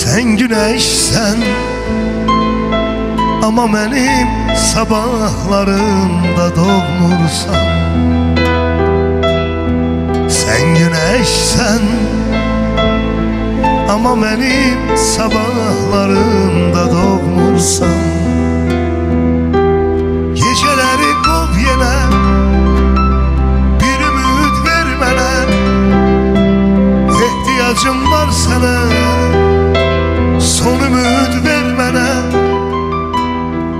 Sen güneşsen ama benim sabahlarımda doğmursan. Sen güneşsen ama benim sabahlarımda doğmursan. Geceleri kov yine bir ümit ver mənə. İhtiyacım var sana, son ümit ver mənə.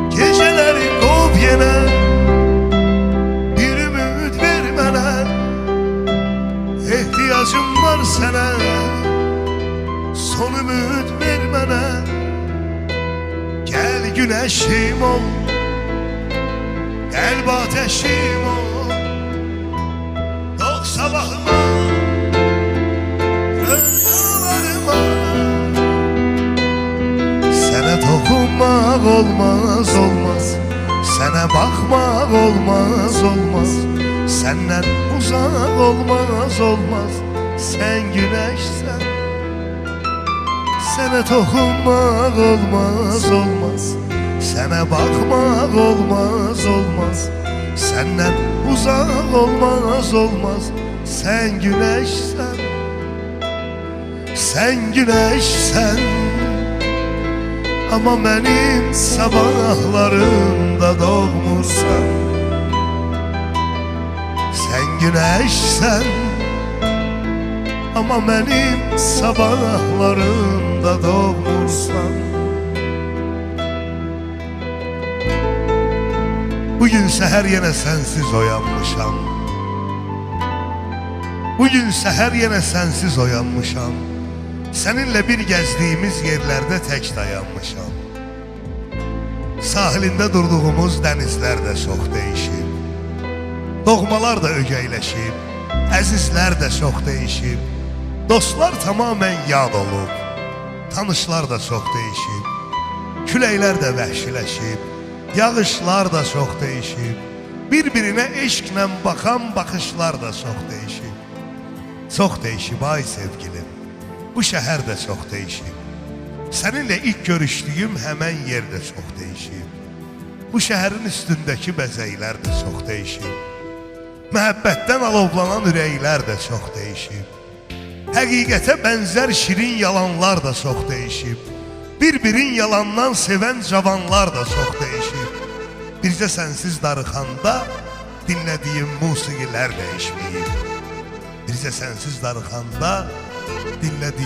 Geceleri kov yine bir ümit ver mənə. İhtiyacım var sana, son ümit ver mənə. Gel güneşim ol, qəlb ateşim ol. Doğ sabahıma, rüyalarıma. Sənə toxunmaq olmaz, olmaz. Sənə baxmaq olmaz, olmaz. Səndən uzaq olmaz, olmaz. Sən güneşsən. Sənə toxunmaq olmaz, olmaz. Sənə baxmaq olmaz, olmaz. Səndən uzaq olmaz, olmaz. Sən güneşsən. Sən güneşsən ama benim sabahlarımda doğmursan. Sen güneşsen ama benim sabahlarımda doğmursan. Bugün seher yine sensiz oyanmışam. Bugün seher yine sensiz oyanmışam. Seninle bir gezdiğimiz yerlerde tek dayanmışam. Sahilinde durduğumuz denizler de çok değişip, doğmalar da ögeyleşip, əzizlər də çox değişib. Dostlar tamamen yad olub, tanışlar da çox değişib. Küləklər də vəhşiləşib, yağışlar da çox değişib. Bir-birinə eşqlə baxan baxışlar da çox değişib. Çox değişib ay sevgilim, bu şəhər də çox değişib. Seninle ilk görüştüyüm hemen yerde çok değişib. Bu şəhərin üstündəki bəzəklər də çox değişib. Məhəbbətdən alovlanan ürəklər də çox değişib. Həqiqətə bənzər şirin yalanlar da çox değişib. Bir-birin yalandan sevən cavanlar da çox değişib. Bircə sənsiz darıxanda dinlədiyim musiqilər dəyişməyib. Bircə sənsiz darıxanda dinlədiyim